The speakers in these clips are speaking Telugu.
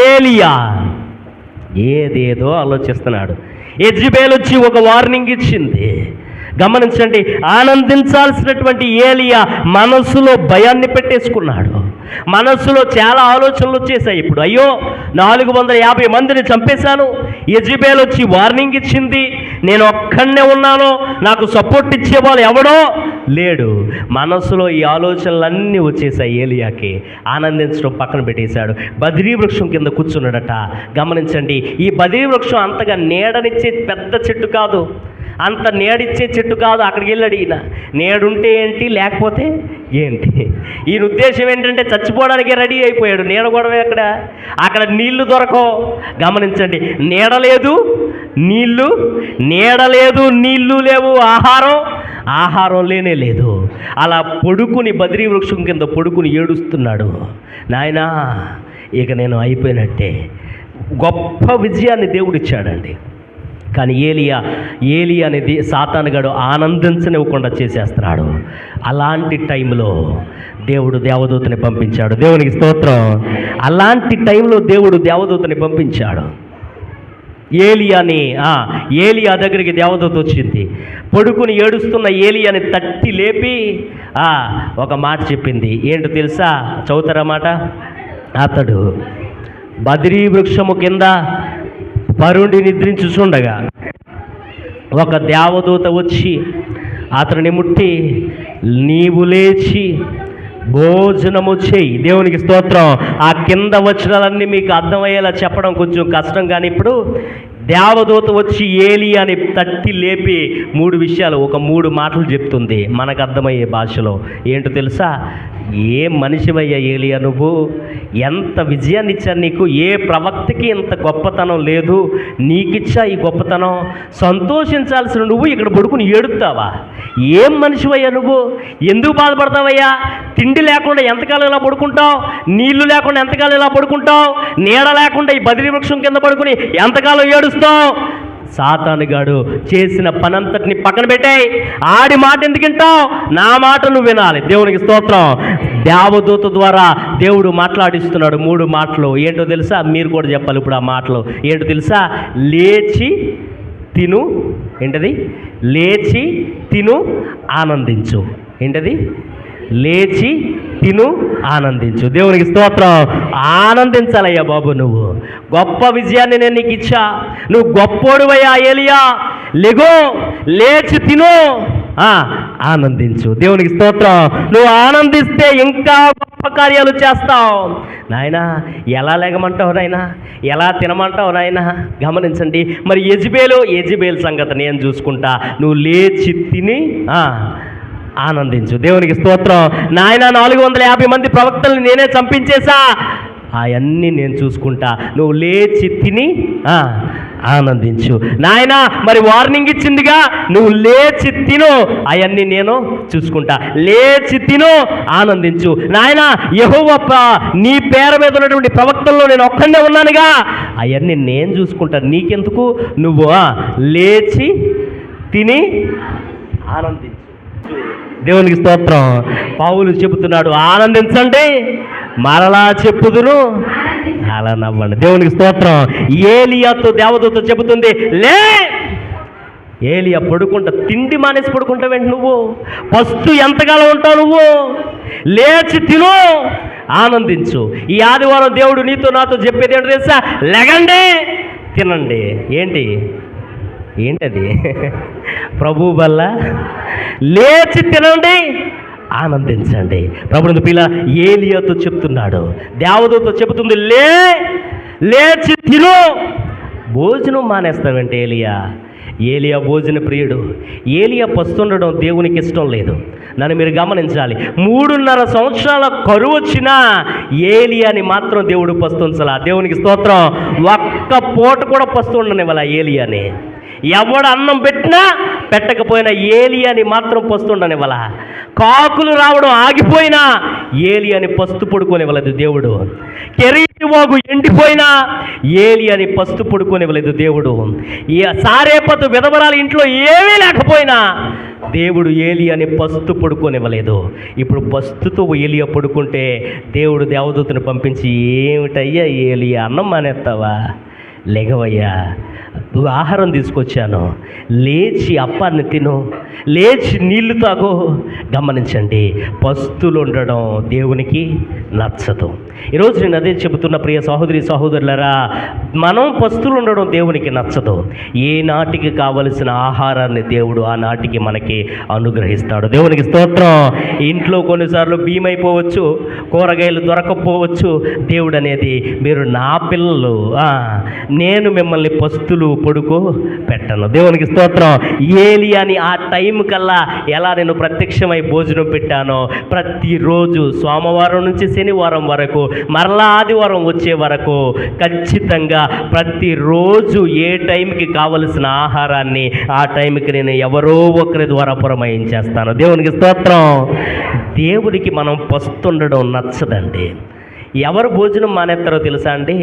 ఏలియా ఏదేదో ఆలోచిస్తున్నాడు. యెజబెల్ వచ్చి ఒక వార్నింగ్ ఇచ్చింది. గమనించండి, ఆనందించాల్సినటువంటి ఏలియా మనసులో భయాన్ని పెట్టేసుకున్నాడు. మనసులో చాలా ఆలోచనలు వచ్చేసాయి. ఇప్పుడు అయ్యో 450 మందిని చంపేశాను, యెజబెల్ వచ్చి వార్నింగ్ ఇచ్చింది, నేను ఒక్కడనే ఉన్నాను, నాకు సపోర్ట్ ఇచ్చేవాళ్ళు ఎవడో లేడు. మనసులో ఈ ఆలోచనలన్నీ వచ్చేసాయి. ఏలియాకి ఆనందించడం పక్కన పెట్టేశాడు. బద్రీ వృక్షం కింద కూర్చున్నాడట. గమనించండి, ఈ బద్రీ వృక్షం అంతగా నీడనిచ్చే పెద్ద చెట్టు కాదు, అంత నీడిచ్చే చెట్టు కాదు. అక్కడికి వెళ్ళాడు ఈయన. నీడుంటే ఏంటి, లేకపోతే ఏంటి? ఈయన ఉద్దేశం ఏంటంటే చచ్చిపోవడానికి రెడీ అయిపోయాడు. నీడ కూడా అక్కడ నీళ్లు దొరకవు. గమనించండి, నీడ లేదు, నీడ లేదు, నీళ్లు లేవు, ఆహారం లేనే లేదు. అలా పడుకుని బద్రీ వృక్షం కింద పడుకుని ఏడుస్తున్నాడు. నాయనా, ఇక నేను అయిపోయినట్టే. గొప్ప విజయాన్ని దేవుడిచ్చాడండి. కానీ ఏలియా అనేది సాతానుగాడు ఆనందించనివ్వకుండా చేసేస్తున్నాడు. అలాంటి టైంలో దేవుడు దేవదూతని పంపించాడు. దేవునికి స్తోత్రం. అలాంటి టైంలో దేవుడు దేవదూతని పంపించాడు. ఏలియా దగ్గరికి దేవదూత వచ్చింది. పడుకుని ఏడుస్తున్న ఏలియాని తట్టి లేపి ఒక మాట చెప్పింది. ఏంటో తెలుసా? చదువుతారా మాట? అతడు బద్రీ వృక్షము కింద పరుండి నిద్రించుచుండగా ఒక దేవదూత వచ్చి అతనిని ముట్టి, నీవు లేచి భోజనము చేయి. దేవునికి స్తోత్రం. ఆ కింద వచనాలన్నీ మీకు అర్థమయ్యేలా చెప్పడం కొంచెం కష్టం, కానీ ఇప్పుడు దేవదూత వచ్చి ఏలియాని తట్టి లేపి 3 విషయాలు, ఒక 3 మాటలు చెప్తుంది మనకు అర్థమయ్యే భాషలో. ఏంటో తెలుసా? ఏ మనిషివయ్యా ఏలియా నువ్వు? ఎంత విజయాన్ని ఇచ్చా నీకు? ఏ ప్రవక్తకి ఇంత గొప్పతనం లేదు, నీకిచ్చా ఈ గొప్పతనం. సంతోషించాల్సిన నువ్వు ఇక్కడ పడుకుని ఏడుస్తావా? ఏం మనిషివయ్యా నువ్వు? ఎందుకు బాధపడతావయ్యా? తిండి లేకుండా ఎంతకాలం ఇలా పడుకుంటావు? నీళ్లు లేకుండా ఎంతకాలం ఇలా పడుకుంటావు? నీడ లేకుండా ఈ బద్రీ వృక్షం కింద పడుకుని ఎంతకాలం ఏడుస్తావు? సాతానుగాడు చేసిన పనంతటిని పక్కన పెట్టాయి. ఆడి మాట ఎందుకు వింటావు? నా మాట నువ్వు వినాలి. దేవునికి స్తోత్రం. దేవదూత ద్వారా దేవుడు మాట్లాడిస్తున్నాడు 3 మాటలు. ఏంటో తెలుసా? మీరు కూడా చెప్పాలి ఇప్పుడు ఆ మాటలు. ఏంటో తెలుసా? లేచి తిను. ఏంటది? లేచి తిను, ఆనందించు. ఏంటది? లేచి తిను, ఆనందించు. దేవునికి స్తోత్రం. ఆనందించాలయ్యా బాబు, నువ్వు గొప్ప విజయాన్ని నేను నీకు ఇచ్చా. నువ్వు గొప్పోడువయ్యా ఏలియా. లెగో, లేచి తిను, ఆనందించు. దేవునికి స్తోత్రం. నువ్వు ఆనందిస్తే ఇంకా గొప్ప కార్యాలు చేస్తావు. నాయనా, ఎలా లేగమంటావు నాయనా? ఎలా తినమంటావు నాయనా? గమనించండి. మరి యెజబెల్ సంగతి నేను చూసుకుంటా, నువ్వు లేచి తిని ఆనందించు. దేవునికి స్తోత్రం. నాయన 450 మంది ప్రవక్తల్ని నేనే చంపించేశా, అవన్నీ నేను చూసుకుంటా, నువ్వు లేచి తిని ఆనందించు. నాయన మరి వార్నింగ్ ఇచ్చిందిగా, నువ్వు లేచి తిను, అవన్నీ నేను చూసుకుంటా. లేచి తిను, ఆనందించు. నాయన యెహోవా నీ పేరు మీద ఉన్నటువంటి ప్రవక్తల్లో నేను ఒక్కడే ఉన్నానుగా, అవన్నీ నేను చూసుకుంటా, నీకెందుకు? నువ్వు లేచి తిని ఆనందించు. దేవునికి స్తోత్రం. పౌలు చెబుతున్నాడు, ఆనందించండి, మరలా చెప్పుదును, అలా నవ్వండి. దేవునికి స్తోత్రం. ఏలియాతో దేవదూత చెబుతుంది, లే. ఏలియా పడుకుంటా, తిండి మానేసి పడుకుంటావేంటి నువ్వు? ఫస్ట్ ఎంతకాలం ఉంటావు నువ్వు? లేచి తిను, ఆనందించు. ఈ ఆదివారం దేవుడు నీతో నాతో చెప్పేది ఏంటో తెలుసా? లెగండి, తినండి. ఏంటది? ప్రభు వల్ల లేచి తినండి, ఆనందించండి. ప్రభుని పిల్ల ఏలియాతో చెప్తున్నాడు, దేవదూత చెబుతుంది, లేచి తిను. భోజనం మానేస్తావంటే ఏలియా భోజన ప్రియుడు. ఏలియా పస్తుండడం దేవునికి ఇష్టం లేదు. నన్ను మీరు గమనించాలి. 3.5 సంవత్సరాల కరువు వచ్చినా ఏలియాని మాత్రం దేవుడు పస్తుంచలా. దేవునికి స్తోత్రం. ఒక్క పూట కూడా పస్తుండనివ్వాల ఏలియాని. ఎవడు అన్నం పెట్టినా పెట్టకపోయినా ఏలియాని మాత్రం పస్తు ఉండనివ్వాల. కాకులు రావడం ఆగిపోయినా ఏలియాని పస్తు పడుకోనివ్వలేదు దేవుడు. కెరీతి వాగు ఎండిపోయినా ఏలియాని పస్తు పడుకోనివ్వలేదు దేవుడు. ఈ సారేపతు విధవరాలు ఇంట్లో ఏమీ లేకపోయినా దేవుడు ఏలియాని పస్తు పడుకోనివ్వలేదు. ఇప్పుడు పస్తుతో ఏలియా పడుకుంటే దేవుడు దేవదూతను పంపించి, ఏమిటయ్యా ఏలియా, అన్నం మానేస్తావా, లెగవయ్యా, ఆహారం తీసుకొచ్చాను, లేచి అప్పాన్ని తిను, లేచి నీళ్లు తాగు. గమనించండి, పస్తులు ఉండడం దేవునికి నచ్చదు. ఈరోజు నేను అదే చెబుతున్న ప్రియ సహోదరి సహోదరులరా, మనం పస్తులు ఉండడం దేవునికి నచ్చదు. ఏ నాటికి కావలసిన ఆహారాన్ని దేవుడు ఆ నాటికి మనకి అనుగ్రహిస్తాడు. దేవునికి స్తోత్రం. ఇంట్లో కొన్నిసార్లు భీమైపోవచ్చు, కూరగాయలు దొరకకపోవచ్చు. దేవుడు అనేది, మీరు నా పిల్లలు, నేను మిమ్మల్ని పస్తులు పడుకో పెట్టను. దేవునికి స్తోత్రం. ఏలియాని ఆ టైం కల్లా ఎలా నేను ప్రత్యక్షమై భోజనం పెట్టానో, ప్రతిరోజు సోమవారం నుంచి శనివారం వరకు, మరలా ఆదివారం వచ్చే వరకు ఖచ్చితంగా ప్రతిరోజు ఏ టైంకి కావలసిన ఆహారాన్ని ఆ టైంకి నేను ఎవరో ఒకరి ద్వారా పురమాయించేస్తాను. దేవునికి స్తోత్రం. దేవునికి మనం పస్తుండడం నచ్చదండి. ఎవరు భోజనం మానేస్తారో తెలుసా అండి?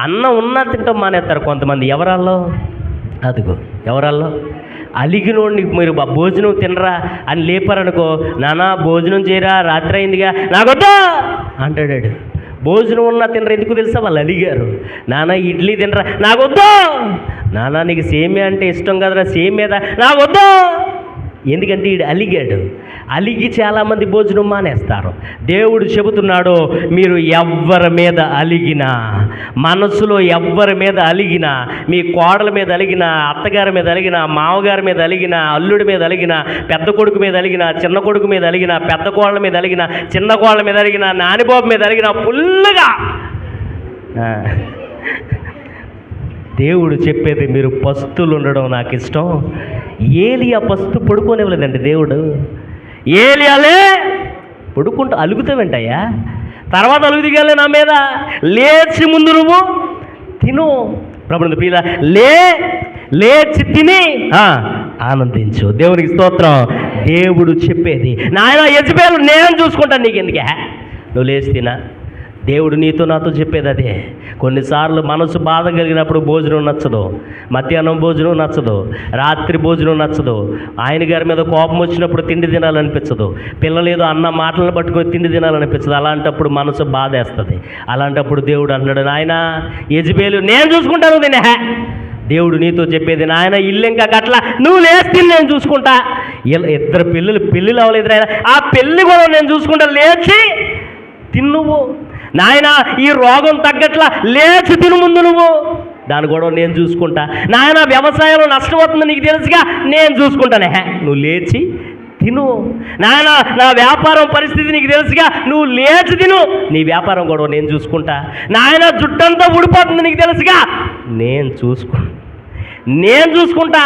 అన్నం ఉన్నా తింటాం మానేస్తారు కొంతమంది. ఎవరాల్లో? అదిగో ఎవరాల్లో? అలిగినోడిని మీరు భోజనం తినరా అని లేపారనుకో, నానా భోజనం చేయరా, రాత్రి అయిందిగా, నాకొద్దా అంటాడాడు. భోజనం ఉన్నా తినరా, ఎందుకు తెలుసా? వాళ్ళు అలిగారు. నానా ఇడ్లీ తినరా, నాకొద్దా. నానా నీకు సేమే అంటే ఇష్టం కదరా, సేమేదా, నాకొద్దా. ఎందుకంటే ఈడు అలిగాడు. అలిగి చాలామంది భోజనం మానేస్తారు. దేవుడు చెబుతున్నాడు, మీరు ఎవ్వరి మీద అలిగినా, మనసులో ఎవ్వరి మీద అలిగినా, మీ కోడల మీద అలిగినా, అత్తగారి మీద అలిగినా, మామగారి మీద అలిగినా, అల్లుడి మీద అలిగినా, పెద్ద కొడుకు మీద అలిగినా, చిన్న కొడుకు మీద అలిగినా, పెద్ద కోళ్ళ మీద అలిగినా, చిన్న కోళ్ళ మీద అలిగినా, నానిబాబు మీద అలిగినా, ఫుల్లుగా దేవుడు చెప్పేది, మీరు పస్తులు ఉండడం నాకు ఇష్టం. ఏలియా పస్తు పడుకోనివ్వలేదండి దేవుడు. ఏలియాలే పడుకుంటూ అలుగుతావేంటయ్యా, తర్వాత అలుగుదిగాలే నా మీద, లేచి ముందు నువ్వు తిను. ప్రభుత్వ పిల్ల లేచి తిని ఆనందించు. దేవునికి స్తోత్రం. దేవుడు చెప్పేది, నాయన యెజబెలు నేను చూసుకుంటాను, నీకు ఎందుకే, నువ్వు లేచి తినా. దేవుడు నీతో నాతో చెప్పేది అదే. కొన్నిసార్లు మనసు బాధ కలిగినప్పుడు భోజనం నచ్చదు, మధ్యాహ్నం భోజనం నచ్చదు, రాత్రి భోజనం నచ్చదు, ఆయన గారి మీద కోపం వచ్చినప్పుడు తిండి తినాలనిపించదు, పిల్లలు ఏదో అన్న మాటలను పట్టుకొని తిండి తినాలనిపించదు. అలాంటప్పుడు మనసు బాధేస్తుంది. అలాంటప్పుడు దేవుడు అంటున్నాడు, నాయన యెజబెలు నేను చూసుకుంటాను తినే. దేవుడు నీతో చెప్పేది, నాయన ఇల్లు ఇంకా గట్ల, నువ్వు లేచి నేను చూసుకుంటా. ఇద్దరు పెళ్ళిళ్ళు అవ్వలేదు నాయన, ఆ పెళ్ళి కూడా నేను చూసుకుంటా, లేచి తిన్నువు. నాయన ఈ రోగం తగ్గట్లా, లేచి తిను ముందు నువ్వు, దాని కూడా నేను చూసుకుంటా. నాయన వ్యవసాయంలో నష్టం అవుతుంది నీకు తెలుసుగా, నేను చూసుకుంటానే, నువ్వు లేచి తిను. నాయన నా వ్యాపారం పరిస్థితి నీకు తెలుసుగా, నువ్వు లేచి తిను, నీ వ్యాపారం కూడా నేను చూసుకుంటా. నాయన జుట్టంతా ఊడిపోతుంది నీకు తెలుసుగా, నేను చూసుకుంటా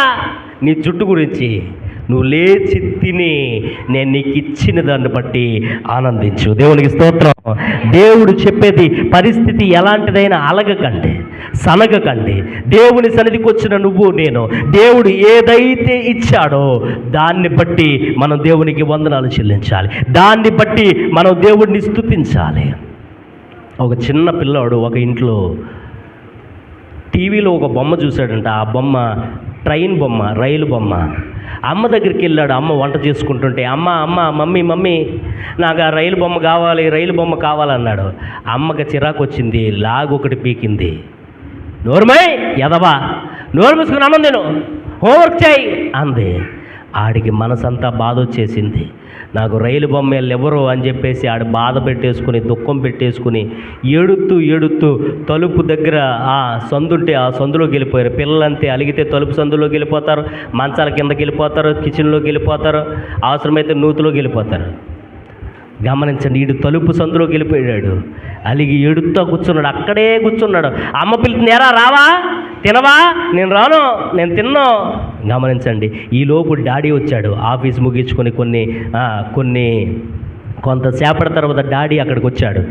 నీ జుట్టు గురించి. నువ్వు లేచి తిని నేను నీకు ఇచ్చిన దాన్ని బట్టి ఆనందించు. దేవునికి స్తోత్రం. దేవుడు చెప్పేది, పరిస్థితి ఎలాంటిదైనా అలగకండి, సనగకండి. దేవుని సన్నిధికి వచ్చిన నువ్వు నేను, దేవుడు ఏదైతే ఇచ్చాడో దాన్ని బట్టి మనం దేవునికి వందనాలు చెల్లించాలి. దాన్ని బట్టి మనం దేవుడిని స్తుతించాలి. ఒక చిన్న పిల్లాడు ఒక ఇంట్లో టీవీలో ఒక బొమ్మ చూశాడంట. ఆ బొమ్మ ట్రైన్ బొమ్మ, రైలు బొమ్మ. అమ్మ దగ్గరికి వెళ్ళాడు. అమ్మ వంట చేసుకుంటుంటే, అమ్మ మమ్మీ నాకు ఆ రైలు బొమ్మ కావాలన్నాడు. అమ్మకి చిరాకు వచ్చింది, లాగొకటి పీకింది. నోరుమై ఎదవా, నోరు మూసుకుని అన్నం తిను, హోంవర్క్ చేయి అంది. ఆడికి మనసంతా బాధ వచ్చేసింది. నాకు రైలు బొమ్మ ఎవరు అని చెప్పేసి ఆడు బాధ పెట్టేసుకుని, దుఃఖం పెట్టేసుకుని, ఏడుతూ తలుపు దగ్గర ఆ సందుంటే ఆ సందులోకి వెళ్ళిపోయారు. పిల్లలంతే, అలిగితే తలుపు సందులోకి వెళ్ళిపోతారు, మంచాల కిందకి వెళ్ళిపోతారు, కిచెన్లోకి వెళ్ళిపోతారు, అవసరమైతే నూతులోకి వెళ్ళిపోతారు. గమనించండి, వీడు తలుపు సందులోకి వెళ్ళిపోయాడు. అలిగి ఏడుతో కూర్చున్నాడు, అక్కడే కూర్చున్నాడు. అమ్మ పిలుతుంది, ఎరా రావా, తినవా, నేను రాను, నేను తిన్నో. గమనించండి, ఈలోపు డాడీ వచ్చాడు. ఆఫీస్ ముగించుకొని కొన్ని కొంతసేపటి తర్వాత డాడీ అక్కడికి వచ్చాడు.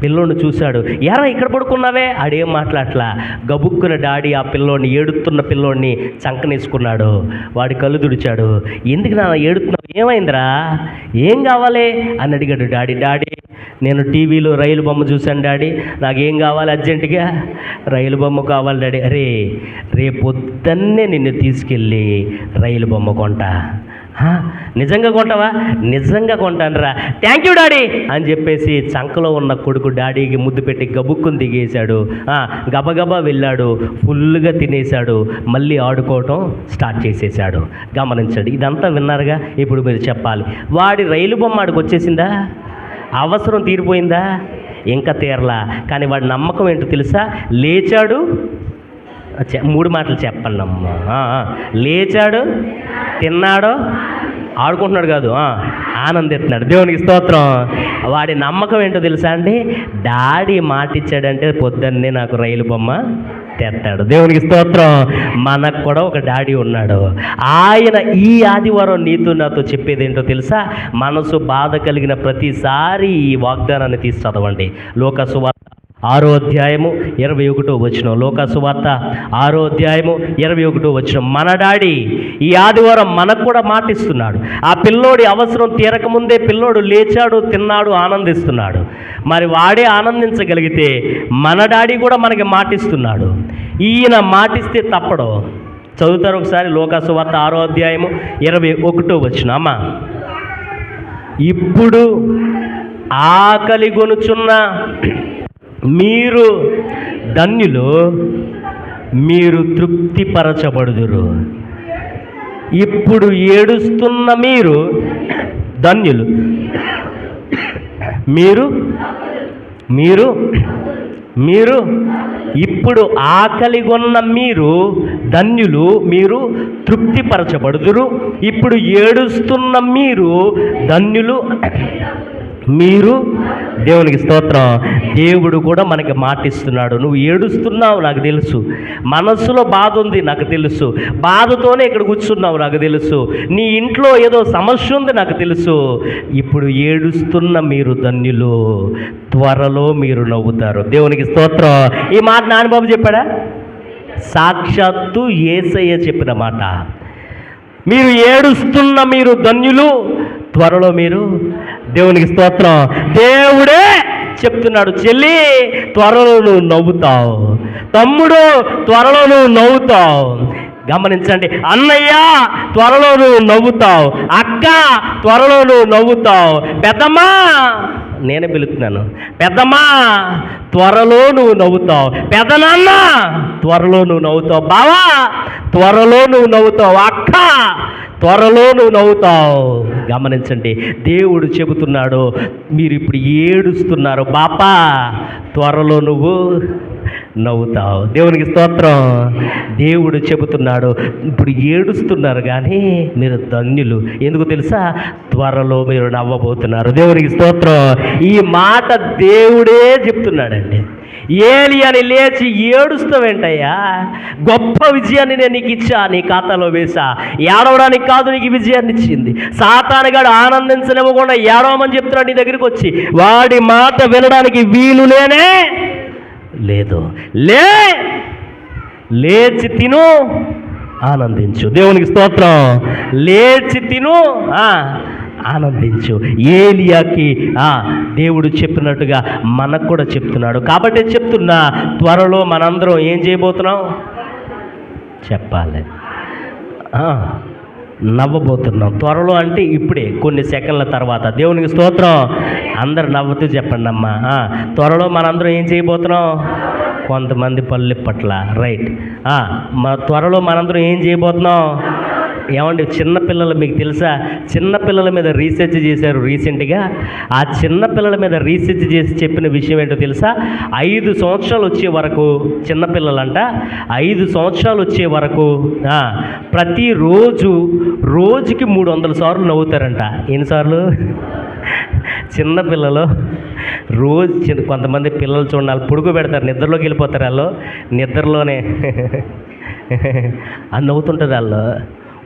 పిల్లోడిని చూశాడు. ఎరా ఇక్కడ పడుకున్నావే? ఆడేం మాట్లాడలా. గబుక్కున డాడీ ఆ పిల్లోడిని, ఏడుతున్న పిల్లోడిని చంకనేసుకున్నాడు. వాడి కళ్ళు తుడిచాడు. ఎందుకు నా ఏడుతున్నావు, ఏమైందిరా, ఏం కావాలి అని అడిగాడు డాడీ. డాడీ నేను టీవీలో రైలు బొమ్మ చూశాను డాడీ, నాకేం కావాలి అర్జెంటుగా? రైలు బొమ్మ కావాలి డాడీ. అరే రేపొద్దున్నే నిన్ను తీసుకెళ్ళి రైలు బొమ్మ కొంటా. నిజంగా కొంటావా? నిజంగా కొంటానురా. థ్యాంక్ యూ డాడీ అని చెప్పేసి చంకలో ఉన్న కొడుకు డాడీకి ముద్దు పెట్టి గబుక్కుని దిగేశాడు. గబగబా వెళ్ళాడు, ఫుల్గా తినేశాడు, మళ్ళీ ఆడుకోవటం స్టార్ట్ చేసేసాడు. గమనించండి, ఇదంతా విన్నారుగా. ఇప్పుడు మీరు చెప్పాలి, వాడి రైలు బొమ్మ ఆడికి వచ్చేసిందా? అవసరం తీరిపోయిందా? ఇంకా తీరలా. కానీ వాడి నమ్మకం ఏంటో తెలుసా? లేచాడు, 3 మాటలు చెప్పండి అమ్మ. లేచాడు, తిన్నాడు, ఆడుకుంటున్నాడు కాదు, ఆనందిస్తున్నాడు. దేవునికి స్తోత్రం. వాడి నమ్మకం ఏంటో తెలుసా అండి? డాడీ మాట ఇచ్చాడంటే పొద్దున్నే నాకు రైలు బొమ్మ తెస్తాడు. దేవునికి స్తోత్రం. మనకు కూడా ఒక డాడీ ఉన్నాడు. ఆయన ఈ ఆదివారం నీతో నాతో చెప్పేది ఏంటో తెలుసా? మనసు బాధ కలిగిన ప్రతిసారి ఈ వాగ్దానాన్ని తీసి చదవండి. లోకా సువార్త 6వ అధ్యాయము 21వ వచనం. లోకా సువార్త 6వ అధ్యాయము 21వ వచనం. మన డాడీ ఈ ఆదివారం మనకు కూడా మాటిస్తున్నాడు. ఆ పిల్లోడి అవసరం తీరకముందే పిల్లోడు లేచాడు, తిన్నాడు, ఆనందిస్తున్నాడు. మరి వాడే ఆనందించగలిగితే మన డాడీ కూడా మనకి మాటిస్తున్నాడు. ఈయన మాటిస్తే తప్పడు. చదువుతారు ఒకసారి లోకా సువార్త 6వ అధ్యాయము 21వ వచనం. అమ్మా, ఇప్పుడు ఆకలి గొనుచున్న మీరు ధన్యులు, మీరు తృప్తిపరచబడుదురు. ఇప్పుడు ఏడుస్తున్న మీరు ధన్యులు, మీరు మీరు మీరు ఇప్పుడు ఆకలిగొన్న మీరు ధన్యులు, మీరు తృప్తిపరచబడుదురు. ఇప్పుడు ఏడుస్తున్న మీరు ధన్యులు, మీరు. దేవునికి స్తోత్రం. దేవుడు కూడా మనకి మాటిస్తున్నాడు. నువ్వు ఏడుస్తున్నావు నాకు తెలుసు, మనస్సులో బాధ ఉంది నాకు తెలుసు, బాధతోనే ఇక్కడ కూర్చున్నావు నాకు తెలుసు, నీ ఇంట్లో ఏదో సమస్య ఉంది నాకు తెలుసు. ఇప్పుడు ఏడుస్తున్న మీరు ధన్యులు, త్వరలో మీరు నవ్వుతారు. దేవునికి స్తోత్రం. ఈ మాట నాన్నబాబు చెప్పాడా? సాక్షాత్తు యేసయ్య చెప్పిన మాట. మీరు ఏడుస్తున్న మీరు ధన్యులు, త్వరలో మీరు. దేవునికి స్తోత్రం. దేవుడే చెప్తున్నాడు, చెల్లి త్వరలో నువ్వు నవ్వుతావు, తమ్ముడు త్వరలో నువ్వు నవ్వుతావు. గమనించండి, అన్నయ్య త్వరలో నువ్వు నవ్వుతావు, అక్క త్వరలో నువ్వు నవ్వుతావు, పెద్దమ్మా, నేనే పిలుస్తున్నాను, పెద్దమ్మా త్వరలో నువ్వు నవ్వుతావు, పెద్దనాన్న త్వరలో నువ్వు నవ్వుతావు, బావా త్వరలో నువ్వు నవ్వుతావు, అక్క త్వరలో నువ్వు నవ్వుతావు. గమనించండి, దేవుడు చెబుతున్నాడు, మీరు ఇప్పుడు ఏడుస్తున్నారు, బాపా త్వరలో నువ్వు నవ్వుతావు. దేవునికి స్తోత్రం. దేవుడు చెబుతున్నాడు, ఇప్పుడు ఏడుస్తున్నారు కానీ మీరు ధన్యులు. ఎందుకు తెలుసా? త్వరలో మీరు నవ్వబోతున్నారు. దేవునికి స్తోత్రం. ఈ మాట దేవుడే చెప్తున్నాడండి. ఏలియాని లేచి ఏడుస్తావేంటయ్యా? గొప్ప విజయాన్ని నేను నీకు ఇచ్చా, నీ ఖాతాలో వేసా. ఏడవడానికి కాదు నీకు విజయాన్ని ఇచ్చింది. సాతానుగాడు ఆనందించనివ్వకుండా ఏడవమని చెప్తున్నాడు నీ దగ్గరికి వచ్చి. వాడి మాట వినడానికి వీలు లేనే లేదు. లేచి తిను, ఆనందించు. దేవునికి స్తోత్రం. లేచి తిను, ఆనందించు. ఏలియాకి దేవుడు చెప్పినట్టుగా మనకు కూడా చెప్తున్నాడు. కాబట్టి చెప్తున్నా, త్వరలో మనందరం ఏం చేయబోతున్నాం చెప్పాలి, నవ్వబోతున్నాం. త్వరలో అంటే ఇప్పుడే, కొన్ని సెకండ్ల తర్వాత. దేవునికి స్తోత్రం. అందరు నవ్వుతూ చెప్పండి అమ్మా. త్వరలో మనందరం ఏం చేయబోతున్నాం? కొంతమంది పళ్ళు పట్ల రైట్. త్వరలో మనందరం ఏం చేయబోతున్నాం? ఏమండి, చిన్నపిల్లలు మీకు తెలుసా? చిన్నపిల్లల మీద రీసెర్చ్ చేశారు రీసెంట్గా. ఆ చిన్నపిల్లల మీద రీసెర్చ్ చేసి చెప్పిన విషయం ఏంటో తెలుసా? 5 సంవత్సరాలు వచ్చే వరకు చిన్నపిల్లలంట, 5 సంవత్సరాలు వచ్చే వరకు ప్రతిరోజు రోజుకి 300 సార్లు నవ్వుతారంట. ఎన్నిసార్లు? చిన్నపిల్లలు రోజు కొంతమంది పిల్లలు చూడాలి, పొడుగు పెడతారు, నిద్రలోకి వెళ్ళిపోతారు. వాళ్ళు నిద్రలోనే అని నవ్వుతుంటారు. వాళ్ళు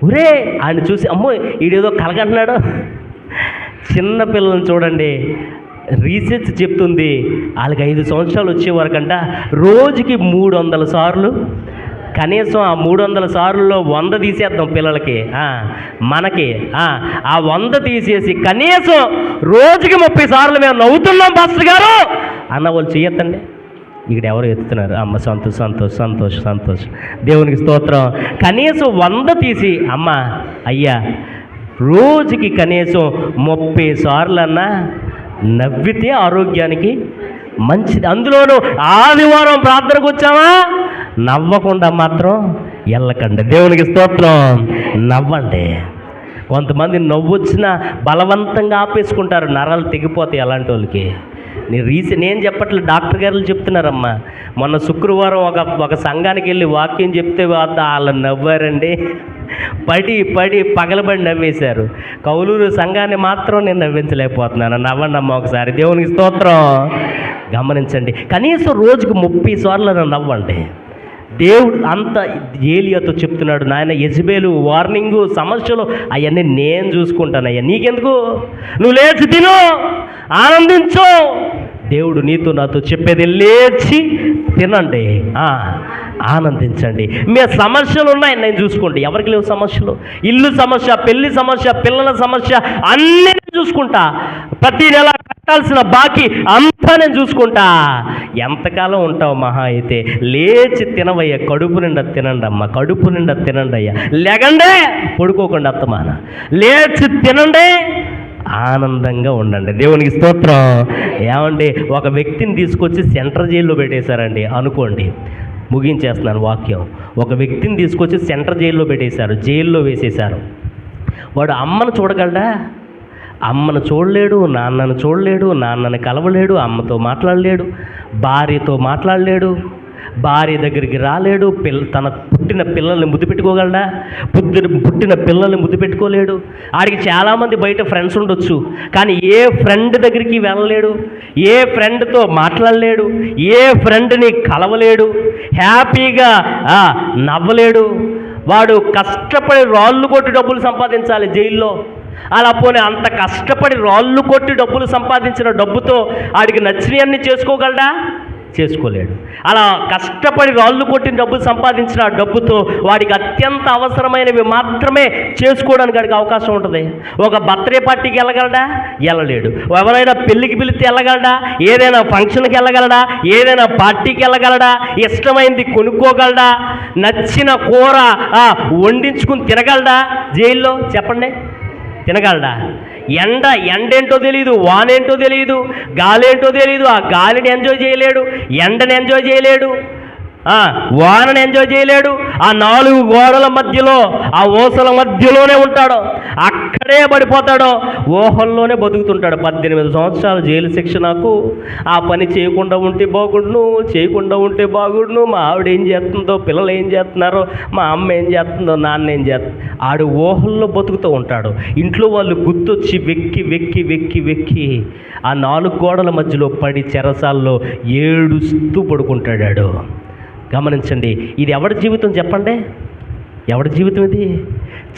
ఊరే ఆయన చూసి, అమ్మో ఈడేదో కలగంటున్నాడు, చిన్న పిల్లల్ని చూడండి, రీసెర్చ్ చెప్తుంది వాళ్ళకి 5 సంవత్సరాలు వచ్చే వరకంట రోజుకి 300 సార్లు, కనీసం ఆ 300 సార్లలో 100 తీసేద్దాం పిల్లలకి, మనకి ఆ 100 తీసేసి కనీసం రోజుకి 30 సార్లు మేము నవ్వుతున్నాం పాస్టర్ గారు అన్న వాళ్ళు చేయొద్దండి. ఇక్కడ ఎవరు ఎత్తుతున్నారు? అమ్మ సంతోష్ సంతోష్ సంతోష్ సంతోష్, దేవునికి స్తోత్రం. కనీసం 100 తీసి అమ్మ అయ్యా రోజుకి కనీసం 30 సార్లన్నా నవ్వితే ఆరోగ్యానికి మంచిది. అందులోనూ ఆదివారం ప్రార్థనకు వచ్చామా, నవ్వకుండా మాత్రం వెళ్ళకండి. దేవునికి స్తోత్రం. నవ్వండి. కొంతమంది నవ్వొచ్చినా బలవంతంగా ఆపేసుకుంటారు, నరాలు తెగిపోతాయి అలాంటి వాళ్ళకి. నేను చెప్పట్లేదు, డాక్టర్ గారు చెప్తున్నారమ్మా. మొన్న శుక్రవారం ఒక సంఘానికి వెళ్ళి వాక్యం చెప్తే వాళ్ళు నవ్వారండి, పడి పగలబడి నవ్వేశారు. కౌలూరు సంఘాన్ని మాత్రం నేను నవ్వించలేకపోతున్నాను. నవ్వండి అమ్మ ఒకసారి, దేవునికి స్తోత్రం. గమనించండి, కనీసం రోజుకు 30 సార్లు నవ్వండి. దేవుడు అంత ఏలియాతో చెప్తున్నాడు, నాయన యెజబెలు వార్నింగు సమస్యలు అవన్నీ నేను చూసుకుంటానయ్యా, నీకెందుకు, నువ్వు లేచి తిను, ఆనందించు. దేవుడు నీతో నాతో చెప్పేది లేచి తినండి, ఆనందించండి. మీ సమస్యలు ఉన్నాయి, నేను చూసుకోండి. ఎవరికి లేవు సమస్యలు? ఇల్లు సమస్య, పెళ్లి సమస్య, పిల్లల సమస్య అన్నీ నేను చూసుకుంటా. ప్రతి నెల కట్టాల్సిన బాకీ అంతా నేను చూసుకుంటా. ఎంతకాలం ఉంటావు మహా అయితే? లేచి తినవయ్యా, కడుపు నిండా తినండి అమ్మ, కడుపు నిండా తినండి అయ్యా. లేకండే పడుకోకుండా అత్తమాన, లేచి తినండి, ఆనందంగా ఉండండి. దేవునికి స్తోత్రం. ఏమండి, ఒక వ్యక్తిని తీసుకొచ్చి సెంట్రల్ జైల్లో పెట్టేశారండి అనుకోండి, ముగించేస్తున్నాను వాక్యం. ఒక వ్యక్తిని తీసుకొచ్చి సెంట్రల్ జైల్లో పెట్టేశారు, జైల్లో వేసేశారు. వాడు అమ్మను చూడగలడా? అమ్మను చూడలేడు, నాన్నను చూడలేడు, నాన్నని కలవలేడు, అమ్మతో మాట్లాడలేడు, భార్యతో మాట్లాడలేడు, భార్య దగ్గరికి రాలేడు, తన పుట్టిన పిల్లల్ని ముద్దు పెట్టుకోగలడా? పుట్టిన పిల్లల్ని ముద్దు పెట్టుకోలేడు. ఆడికి చాలామంది బయట ఫ్రెండ్స్ ఉండొచ్చు, కానీ ఏ ఫ్రెండ్ దగ్గరికి వెళ్ళలేడు, ఏ ఫ్రెండ్తో మాట్లాడలేడు, ఏ ఫ్రెండ్ని కలవలేడు, హ్యాపీగా నవ్వలేడు. వాడు కష్టపడి రాళ్ళు కొట్టి డబ్బులు సంపాదించాలి జైల్లో. అలా పోనీ అంత కష్టపడి రాళ్ళు కొట్టి డబ్బులు సంపాదించిన డబ్బుతో ఆడికి నచ్చినవన్నీ చేసుకోగలడా? చేసుకోలేడు. అలా కష్టపడి రాళ్ళు కొట్టిన డబ్బులు సంపాదించిన ఆ డబ్బుతో వాడికి అత్యంత అవసరమైనవి మాత్రమే చేసుకోవడానికి వాడికి అవకాశం ఉంటుంది. ఒక బర్త్డే పార్టీకి వెళ్ళగలడా? వెళ్ళలేడు. ఎవరైనా పెళ్ళికి పిలిస్తే వెళ్ళగలడా? ఏదైనా ఫంక్షన్కి వెళ్ళగలడా? ఏదైనా పార్టీకి వెళ్ళగలడా? ఇష్టమైంది కొనుక్కోగలడా? నచ్చిన కూర వండించుకుని తినగలడా? జైల్లో చెప్పండి, తినగలడా? ఎండేంటో తెలియదు, వానేంటో తెలియదు, గాలేంటో తెలియదు. ఆ గాలిని ఎంజాయ్ చేయలేడు, ఎండని ఎంజాయ్ చేయలేడు, వానని ఎంజాయ్ చేయలేడు. ఆ 4 గోడల మధ్యలో, ఆ ఊసల మధ్యలోనే ఉంటాడు, అక్కడే పడిపోతాడు, ఊహల్లోనే బతుకుతుంటాడు. 18 సంవత్సరాలు జైలు శిక్ష నాకు. ఆ పని చేయకుండా ఉంటే బాగుండును, చేయకుండా ఉంటే బాగుండును, మా ఆవిడ ఏం చేస్తుందో, పిల్లలు ఏం చేస్తున్నారో, మా అమ్మ ఏం చేస్తుందో, నాన్న ఏం చేస్తుందో, ఆడు ఊహల్లో బతుకుతూ ఉంటాడు. ఇంట్లో వాళ్ళు గుర్తొచ్చి వెక్కి వెక్కి వెక్కి వెక్కి ఆ 4 గోడల మధ్యలో పడి చెరసాల్లో ఏడుస్తూ పడుకుంటాడు. గమనించండి, ఇది ఎవరి జీవితం చెప్పండి? ఎవరి జీవితం ఇది?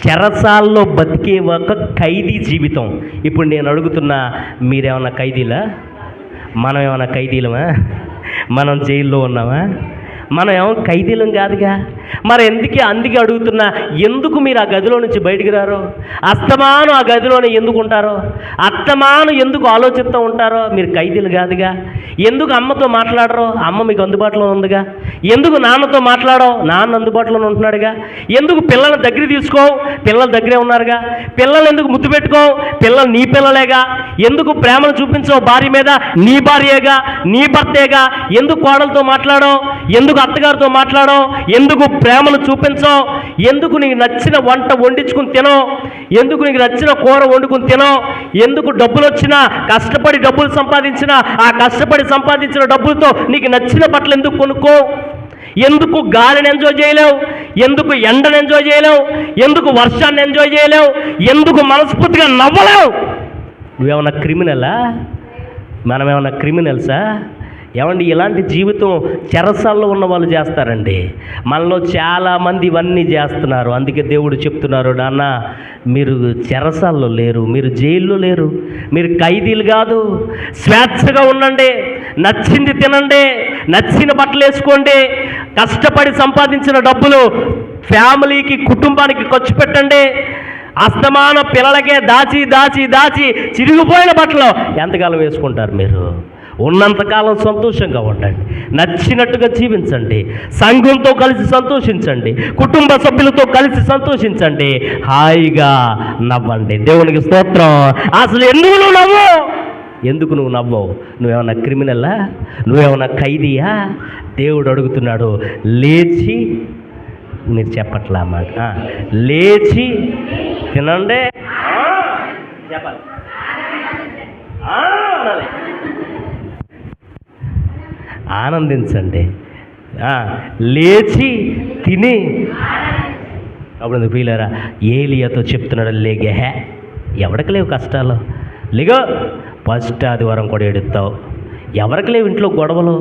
చెరసాల్లో బతికే ఒక ఖైదీ జీవితం. ఇప్పుడు నేను అడుగుతున్నా, మీరేమన్నా ఖైదీలా? మనం ఏమన్నా ఖైదీలమా? మనం జైల్లో ఉన్నామా? మనం ఏమో ఖైదీలం కాదుగా. మరి అందుకే అడుగుతున్నా, ఎందుకు మీరు ఆ గదిలో నుంచి బయటికి రారు? అస్తమానం ఆ గదిలోనే ఎందుకు ఉంటారో? అస్తమానం ఎందుకు ఆలోచిస్తూ ఉంటారో? మీరు ఖైదీలు కాదుగా. ఎందుకు అమ్మతో మాట్లాడరో? అమ్మ మీకు అందుబాటులో ఉందిగా. ఎందుకు నాన్నతో మాట్లాడో? నాన్న అందుబాటులో ఉంటున్నాడుగా. ఎందుకు పిల్లల దగ్గర తీసుకో? పిల్లల దగ్గరే ఉన్నారుగా. పిల్లలు ఎందుకు ముద్దు పెట్టుకో? పిల్లలు నీ పిల్లలేగా. ఎందుకు ప్రేమను చూపించవు భార్య మీద? నీ భార్యేగా, నీ భర్తేగా. ఎందుకు కోడలతో మాట్లాడో? ఎందుకు అత్తగారితో మాట్లాడో? ఎందుకు ప్రేమను చూపించో? ఎందుకు నీకు నచ్చిన వంట వండించుకుని తినో? ఎందుకు నీకు నచ్చిన కూర వండుకుని తినో? ఎందుకు డబ్బులు వచ్చినా, కష్టపడి డబ్బులు సంపాదించినా, ఆ కష్టపడి సంపాదించిన డబ్బులతో నీకు నచ్చిన బట్టలు ఎందుకు కొనుక్కో? ఎందుకు గాలిని ఎంజాయ్ చేయలేవు? ఎందుకు ఎండను ఎంజాయ్ చేయలేవు? ఎందుకు వర్షాన్ని ఎంజాయ్ చేయలేవు? ఎందుకు మనస్ఫూర్తిగా నవ్వలేవు? నువ్వేమన్నా క్రిమినలా? మనమేమన్నా క్రిమినల్సా? ఏమండి, ఇలాంటి జీవితం చెరసాల్లో ఉన్న వాళ్ళు చేస్తారండి. మనలో చాలామంది ఇవన్నీ చేస్తున్నారు. అందుకే దేవుడు చెప్తున్నారు, నాన్న మీరు చెరసాల్లో లేరు, మీరు జైల్లో లేరు, మీరు ఖైదీలు కాదు. స్వేచ్ఛగా ఉండండి, నచ్చింది తినండి, నచ్చిన బట్టలు వేసుకోండి, కష్టపడి సంపాదించిన డబ్బులు ఫ్యామిలీకి కుటుంబానికి ఖర్చు పెట్టండి. అస్తమాన పిల్లలకే దాచి దాచి దాచి చిరిగిపోయిన బట్టలు ఎంతకాలం వేసుకుంటారు మీరు? ఉన్నంతకాలం సంతోషంగా ఉండండి, నచ్చినట్టుగా జీవించండి, సంఘంతో కలిసి సంతోషించండి, కుటుంబ సభ్యులతో కలిసి సంతోషించండి, హాయిగా నవ్వండి. దేవునికి స్తోత్రం. అసలు ఎందుకు నువ్వు నవ్వు? ఎందుకు నువ్వు నవ్వవు? నువ్వేమన్నా క్రిమినల్లా? నువ్వేమన్నా ఖైదీయా? దేవుడు అడుగుతున్నాడు, లేచి, మీరు చెప్పట్లా అన్నమాట, లేచి తినండి, చెప్పాలి, ఆనందించండి, లేచి తిని. అప్పుడు వీళ్ళరా ఏలియాతో చెప్తున్నాడు, లేగే, ఎవరికి లేవు కష్టాలు, లేగో ఫస్ట్ ఆదివారం కూడా ఎడుతావు, ఎవరికి లేవు ఇంట్లో గొడవలు,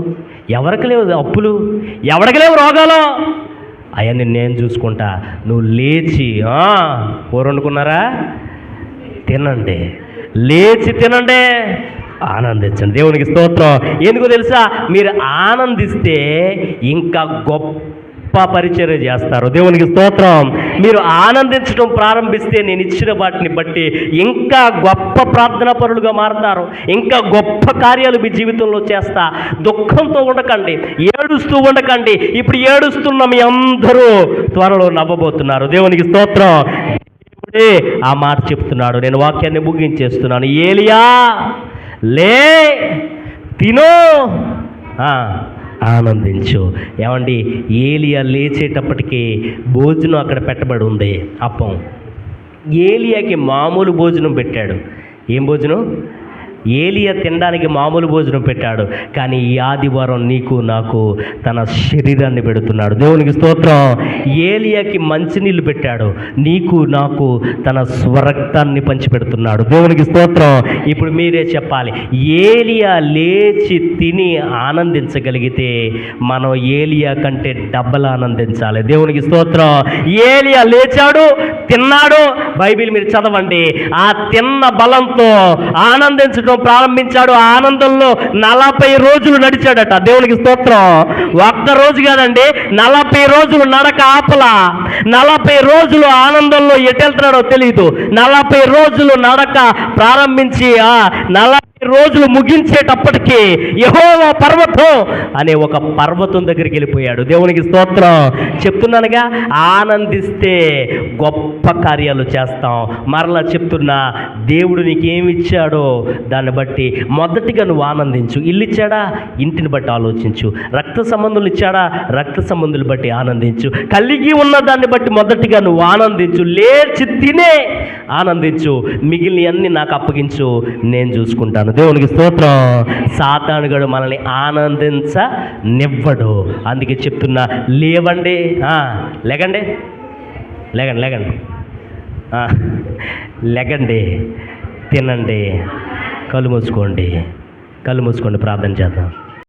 ఎవరికి లేవు అప్పులు, ఎవరికి లేవు రోగాలు, అవన్నీ నేను చూసుకుంటా, నువ్వు లేచి కూర వండుకున్నారా, తినండి, లేచి తినండి, ఆనందించండి. దేవునికి స్తోత్రం. ఎందుకు తెలుసా? మీరు ఆనందిస్తే ఇంకా గొప్ప పరిచర్య చేస్తారు. దేవునికి స్తోత్రం. మీరు ఆనందించడం ప్రారంభిస్తే నేను ఇచ్చిన వాటిని బట్టి ఇంకా గొప్ప ప్రార్థనా పరులుగా మారతారు, ఇంకా గొప్ప కార్యాలు మీ జీవితంలో చేస్తా. దుఃఖంతో ఉండకండి, ఏడుస్తూ ఉండకండి. ఇప్పుడు ఏడుస్తున్న మీ అందరూ త్వరలో నవ్వబోతున్నారు. దేవునికి స్తోత్రం. ఆ మాట చెప్తున్నాడు. నేను వాక్యాన్ని ముగించేస్తున్నాను. ఏలియా లే, తిను, ఆనందించు. ఏమండి, ఏలియా లేచేటప్పటికి భోజనం అక్కడ పెట్టబడి ఉంది, అప్పం. ఏలియాకి మామూలు భోజనం పెట్టాడు. ఏం భోజనం? ఏలియా తినడానికి మామూలు భోజనం పెట్టాడు, కానీ ఈ ఆదివారం నీకు నాకు తన శరీరాన్ని పెడుతున్నాడు. దేవునికి స్తోత్రం. ఏలియాకి మంచినీళ్ళు పెట్టాడు, నీకు నాకు తన స్వరక్తాన్ని పంచిపెడుతున్నాడు. దేవునికి స్తోత్రం. ఇప్పుడు మీరే చెప్పాలి, ఏలియా లేచి తిని ఆనందించగలిగితే మనం ఏలియా కంటే డబ్బలు ఆనందించాలి. దేవునికి స్తోత్రం. ఏలియా లేచాడు, తిన్నాడు. బైబిల్ మీరు చదవండి. ఆ తిన్న బలంతో ఆనందించడం ప్రారంభించాడు. ఆనందంలో 40 రోజులు నడిచాడట. దేవునికి స్తోత్రం. ఒక్క రోజు కాదండి, 40 రోజులు నడక ఆపలా. 40 రోజులు ఆనందంలో ఎటెళ్తున్నాడో తెలియదు. 40 రోజులు నడక ప్రారంభించి 40 రోజులు ముగించేటప్పటికీ యెహోవా పర్వతం అనే ఒక పర్వతం దగ్గరికి వెళ్ళిపోయాడు. దేవునికి స్తోత్రం. చెప్తున్నానుగా, ఆనందిస్తే గొప్ప కార్యాలు చేస్తాం. మరలా చెప్తున్నా, దేవుడు నీకేమి ఇచ్చాడో దాన్ని బట్టి మొదటిగా నువ్వు ఆనందించు. ఇల్లు ఇచ్చాడా, ఇంటిని బట్టి ఆలోచించు. రక్త సంబంధులు ఇచ్చాడా, రక్త సంబంధులు బట్టి ఆనందించు. కలిగి ఉన్న దాన్ని బట్టి మొదటిగా నువ్వు ఆనందించు. లేచి తినే ఆనందించు. మిగిలిన అన్ని నాకు అప్పగించు, నేను చూసుకుంటాను. దేవునికి స్తోత్రం. సాతానుగాడు మనల్ని ఆనందించనివ్వడు. అందుకే చెప్తున్నా, లేవండి, లెగండి, లెగండి, లెగండి, లెగండి, తినండి, కళ్ళు మూసుకోండి, కళ్ళు మూసుకోండి, ప్రార్థన చేద్దాం.